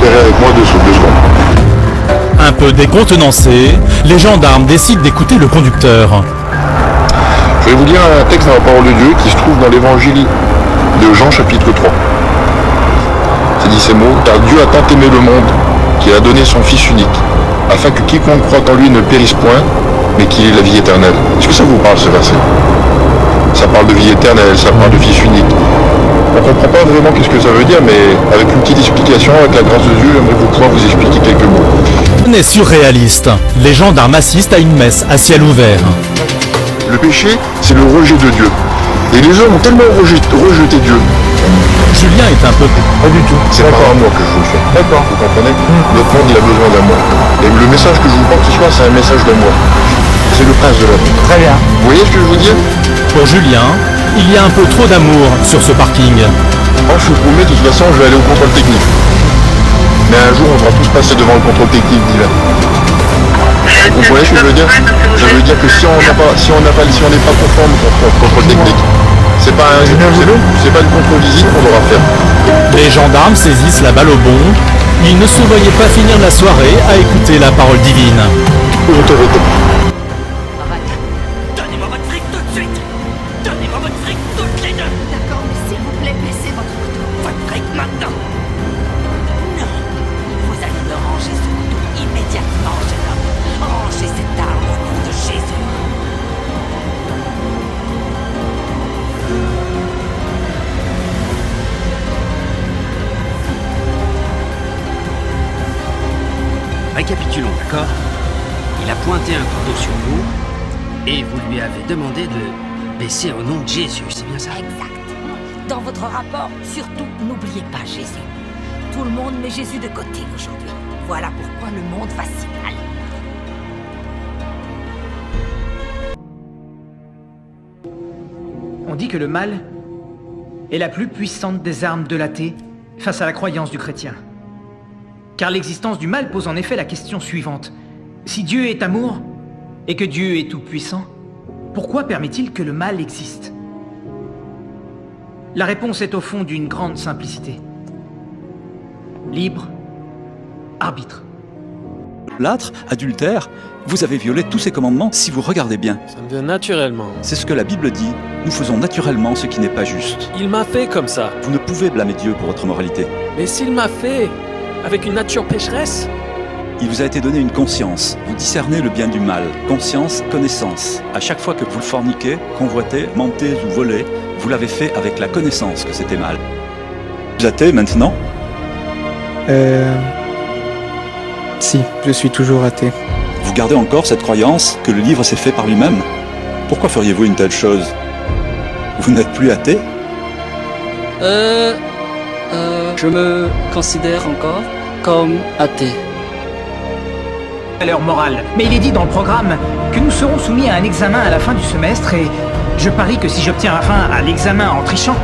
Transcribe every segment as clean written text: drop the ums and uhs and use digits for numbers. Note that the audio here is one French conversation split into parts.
accélérer avec moi 2 secondes. Un peu décontenancés, les gendarmes décident d'écouter le conducteur. Je vais vous lire un texte dans la parole de Dieu qui se trouve dans l'évangile de Jean chapitre 3. C'est dit ces mots, car Dieu a tant aimé le monde qu'il a donné son Fils unique, afin que quiconque croit en lui ne périsse point, mais qu'il ait la vie éternelle. Est-ce que ça vous parle ce verset? Ça parle de vie éternelle, ça parle de Fils unique. On ne comprend pas vraiment qu'est-ce que ça veut dire, mais avec une petite explication, avec la grâce de Dieu, j'aimerais pouvoir vous expliquer quelques mots. On est surréaliste. Les gendarmes assistent à une messe à ciel ouvert. Le péché, c'est le rejet de Dieu. Et les hommes ont tellement rejeté Dieu. Julien est un peu... Pas du tout. C'est par amour que je vous le fais. D'accord. Vous comprenez? Notre monde, il a besoin d'amour. Et le message que je vous porte ce soir, c'est un message d'amour. C'est le prince de l'amour. Très bien. Vous voyez ce que je veux dire? Pour Julien, il y a un peu trop d'amour sur ce parking. Moi, je vous promets, de toute façon, je vais aller au contrôle technique. Mais un jour, on va tous passer devant le contrôle technique divin. Vous comprenez ce que je veux dire? Ça veut dire que si on n'est pas conforme au contrôle technique, c'est pas une contre-visite qu'on devra faire. Les gendarmes saisissent la balle au bond. Ils ne se voyaient pas finir la soirée à écouter la parole divine. Autorité. Donnez-moi votre fric tout de suite. Donnez-moi votre fric toutes les deux. D'accord, mais s'il vous plaît, baissez votre couteau. Votre fric maintenant. Non. Vous allez me ranger ce couteau immédiatement, jeune homme. Rangez cette arme au nom de Jésus. Récapitulons, d'accord? Il a pointé un couteau sur vous et vous lui avez demandé de baisser au nom de Jésus, c'est bien ça? Exact. Dans votre rapport, surtout, n'oubliez pas Jésus. Tout le monde met Jésus de côté aujourd'hui. Voilà pourquoi le monde va si mal. On dit que le mal est la plus puissante des armes de l'athée face à la croyance du chrétien. Car l'existence du mal pose en effet la question suivante. Si Dieu est amour, et que Dieu est tout-puissant, pourquoi permet-il que le mal existe? La réponse est au fond d'une grande simplicité. Libre arbitre. L'âtre, adultère, vous avez violé tous ces commandements si vous regardez bien. Ça me vient naturellement. C'est ce que la Bible dit. Nous faisons naturellement ce qui n'est pas juste. Il m'a fait comme ça. Vous ne pouvez blâmer Dieu pour votre moralité. Mais s'il m'a fait avec une nature pécheresse? Il vous a été donné une conscience. Vous discernez le bien du mal. Conscience, connaissance. À chaque fois que vous forniquez, convoitez, mentez ou volez, vous l'avez fait avec la connaissance que c'était mal. Vous êtes athée maintenant? Si, je suis toujours athée. Vous gardez encore cette croyance que le livre s'est fait par lui-même? Pourquoi feriez-vous une telle chose? Vous n'êtes plus athée? Je me considère encore comme athée. Valeur morale. Mais il est dit dans le programme que nous serons soumis à un examen à la fin du semestre et je parie que si j'obtiens la fin à l'examen en trichant,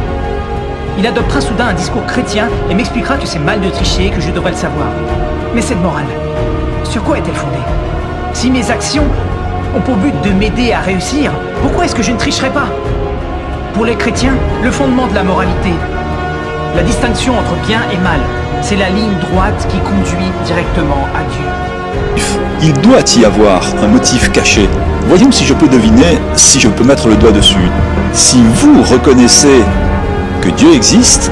il adoptera soudain un discours chrétien et m'expliquera que c'est mal de tricher et que je devrais le savoir. Mais cette morale, sur quoi est-elle fondée? Si mes actions ont pour but de m'aider à réussir, pourquoi est-ce que je ne tricherai pas? Pour les chrétiens, le fondement de la moralité, la distinction entre bien et mal, c'est la ligne droite qui conduit directement à Dieu. Il doit y avoir un motif caché. Voyons si je peux deviner, si je peux mettre le doigt dessus. Si vous reconnaissez que Dieu existe,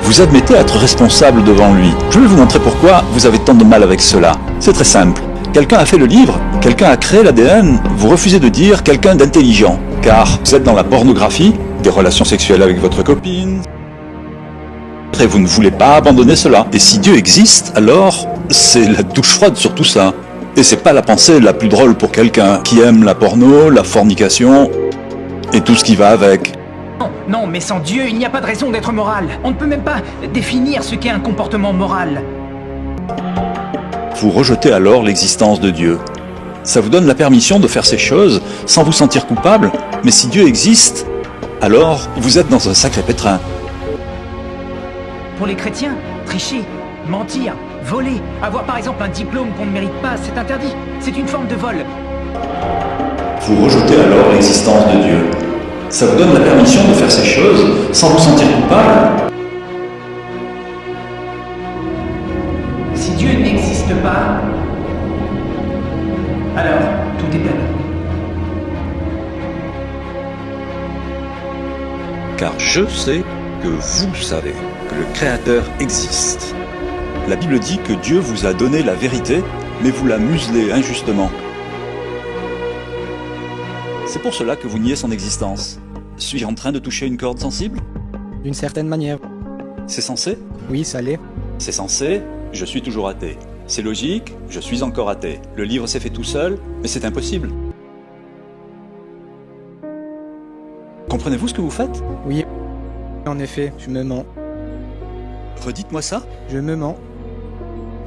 vous admettez être responsable devant lui. Je vais vous montrer pourquoi vous avez tant de mal avec cela. C'est très simple. Quelqu'un a fait le livre, quelqu'un a créé l'ADN, vous refusez de dire quelqu'un d'intelligent, car vous êtes dans la pornographie, des relations sexuelles avec votre copine, et vous ne voulez pas abandonner cela. Et si Dieu existe, alors c'est la douche froide sur tout ça. Et c'est pas la pensée la plus drôle pour quelqu'un qui aime la porno, la fornication et tout ce qui va avec. Non, mais sans Dieu, il n'y a pas de raison d'être moral. On ne peut même pas définir ce qu'est un comportement moral. Vous rejetez alors l'existence de Dieu. Ça vous donne la permission de faire ces choses sans vous sentir coupable, mais si Dieu existe, alors vous êtes dans un sacré pétrin. Pour les chrétiens, tricher, mentir, voler, avoir par exemple un diplôme qu'on ne mérite pas, c'est interdit. C'est une forme de vol. Vous rejetez alors l'existence de Dieu. Ça vous donne la permission de faire ces choses sans vous sentir coupable. car je sais que vous savez que le Créateur existe. La Bible dit que Dieu vous a donné la vérité, mais vous la muselez injustement. C'est pour cela que vous niez son existence. Suis-je en train de toucher une corde sensible? D'une certaine manière. C'est censé? Oui, ça l'est. C'est censé, je suis toujours athée. C'est logique, je suis encore athée. Le livre s'est fait tout seul, mais c'est impossible. Comprenez-vous ce que vous faites? Oui. En effet, je me mens. Redites-moi ça. Je me mens.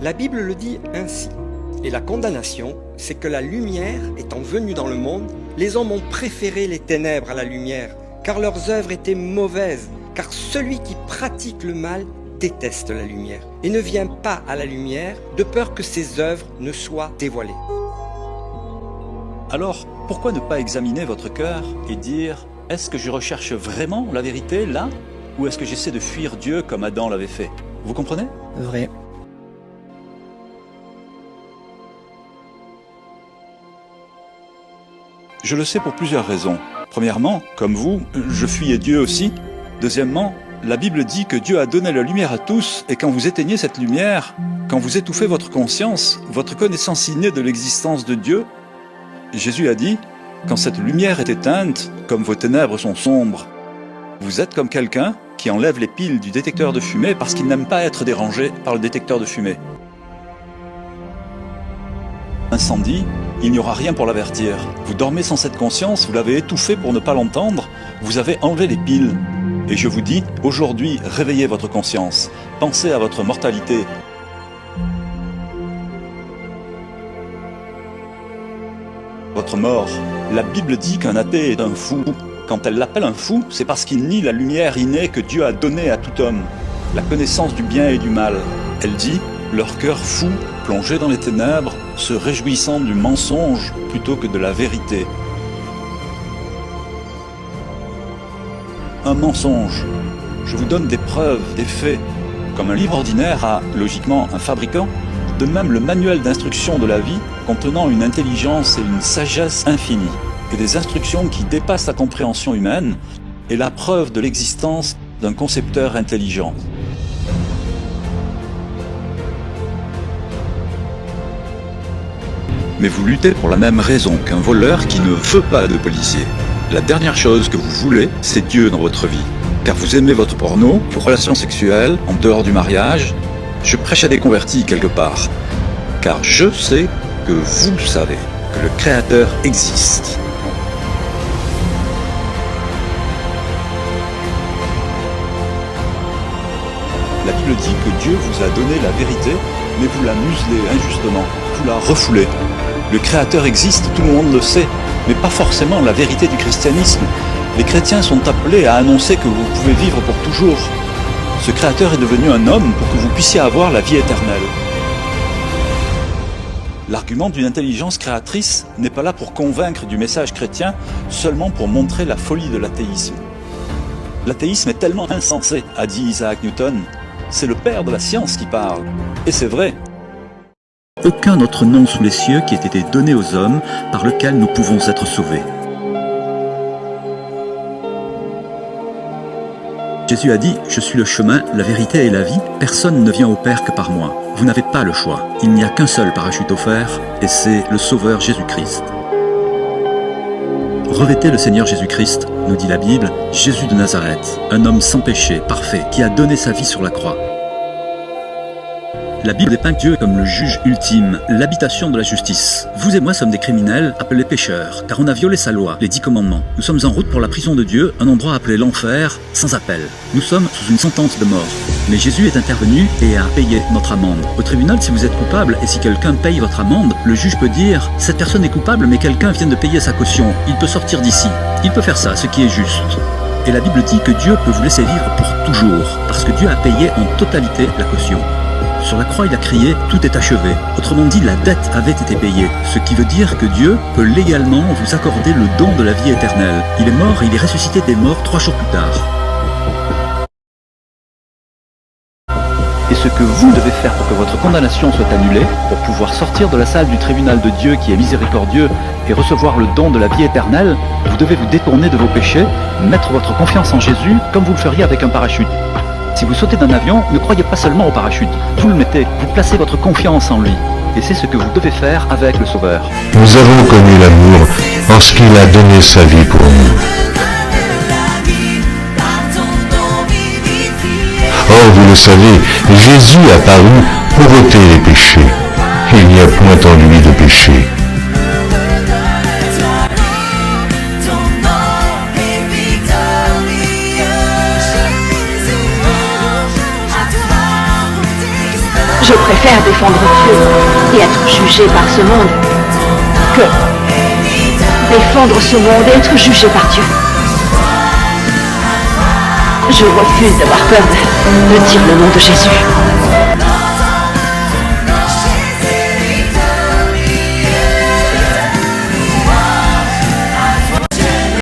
La Bible le dit ainsi. Et la condamnation, c'est que la lumière étant venue dans le monde, les hommes ont préféré les ténèbres à la lumière, car leurs œuvres étaient mauvaises, car celui qui pratique le mal déteste la lumière et ne vient pas à la lumière de peur que ses œuvres ne soient dévoilées. Alors, pourquoi ne pas examiner votre cœur et dire « Est-ce que je recherche vraiment la vérité là, ou est-ce que j'essaie de fuir Dieu comme Adam l'avait fait ?» Vous comprenez? Vrai. Je le sais pour plusieurs raisons. Premièrement, comme vous, je fuyais Dieu aussi. Deuxièmement, la Bible dit que Dieu a donné la lumière à tous, et quand vous éteignez cette lumière, quand vous étouffez votre conscience, votre connaissance innée de l'existence de Dieu, Jésus a dit, quand cette lumière est éteinte, comme vos ténèbres sont sombres, vous êtes comme quelqu'un qui enlève les piles du détecteur de fumée parce qu'il n'aime pas être dérangé par le détecteur de fumée. Incendie, il n'y aura rien pour l'avertir. Vous dormez sans cette conscience, vous l'avez étouffé pour ne pas l'entendre, vous avez enlevé les piles. Et je vous dis, aujourd'hui, réveillez votre conscience, pensez à votre mortalité. Votre mort. La Bible dit qu'un athée est un fou. Quand elle l'appelle un fou, c'est parce qu'il nie la lumière innée que Dieu a donnée à tout homme, la connaissance du bien et du mal. Elle dit, leur cœur fou, plongé dans les ténèbres, se réjouissant du mensonge plutôt que de la vérité. Un mensonge. Je vous donne des preuves, des faits. Comme un livre ordinaire a, logiquement, un fabricant, de même le manuel d'instruction de la vie contenant une intelligence et une sagesse infinies, et des instructions qui dépassent la compréhension humaine, est la preuve de l'existence d'un concepteur intelligent. Mais vous luttez pour la même raison qu'un voleur qui ne veut pas de policier. La dernière chose que vous voulez, c'est Dieu dans votre vie. Car vous aimez votre porno, vos relations sexuelles, en dehors du mariage. Je prêche à des convertis quelque part. Car je sais que vous savez que le Créateur existe. La Bible dit que Dieu vous a donné la vérité, mais vous la muselez injustement, vous la refoulez. Le Créateur existe, tout le monde le sait, mais pas forcément la vérité du christianisme. Les chrétiens sont appelés à annoncer que vous pouvez vivre pour toujours. Ce Créateur est devenu un homme pour que vous puissiez avoir la vie éternelle. L'argument d'une intelligence créatrice n'est pas là pour convaincre du message chrétien, seulement pour montrer la folie de l'athéisme. L'athéisme est tellement insensé, a dit Isaac Newton. C'est le père de la science qui parle. Et c'est vrai. Aucun autre nom sous les cieux qui ait été donné aux hommes par lequel nous pouvons être sauvés. Jésus a dit « Je suis le chemin, la vérité et la vie. Personne ne vient au Père que par moi. Vous n'avez pas le choix. Il n'y a qu'un seul parachute offert, et c'est le Sauveur Jésus-Christ. » Revêtez le Seigneur Jésus-Christ, nous dit la Bible, Jésus de Nazareth, un homme sans péché, parfait, qui a donné sa vie sur la croix. La Bible dépeint Dieu comme le juge ultime, l'habitation de la justice. Vous et moi sommes des criminels, appelés pécheurs, car on a violé sa loi, les 10 commandements. Nous sommes en route pour la prison de Dieu, un endroit appelé l'enfer, sans appel. Nous sommes sous une sentence de mort. Mais Jésus est intervenu et a payé notre amende. Au tribunal, si vous êtes coupable et si quelqu'un paye votre amende, le juge peut dire « Cette personne est coupable, mais quelqu'un vient de payer sa caution. Il peut sortir d'ici. Il peut faire ça, ce qui est juste. » Et la Bible dit que Dieu peut vous laisser vivre pour toujours, parce que Dieu a payé en totalité la caution. Sur la croix, il a crié « Tout est achevé ». Autrement dit, la dette avait été payée, ce qui veut dire que Dieu peut légalement vous accorder le don de la vie éternelle. Il est mort et il est ressuscité des morts 3 jours plus tard. Et ce que vous devez faire pour que votre condamnation soit annulée, pour pouvoir sortir de la salle du tribunal de Dieu qui est miséricordieux et recevoir le don de la vie éternelle, vous devez vous détourner de vos péchés, mettre votre confiance en Jésus comme vous le feriez avec un parachute. Si vous sautez d'un avion, ne croyez pas seulement au parachute, vous le mettez, vous placez votre confiance en lui. Et c'est ce que vous devez faire avec le Sauveur. Nous avons connu l'amour parce qu'il a donné sa vie pour nous. Or, vous le savez, Jésus apparut pour ôter les péchés. Il n'y a point en lui de péché. Je préfère défendre Dieu et être jugé par ce monde que défendre ce monde et être jugé par Dieu. Je refuse d'avoir peur de dire le nom de Jésus.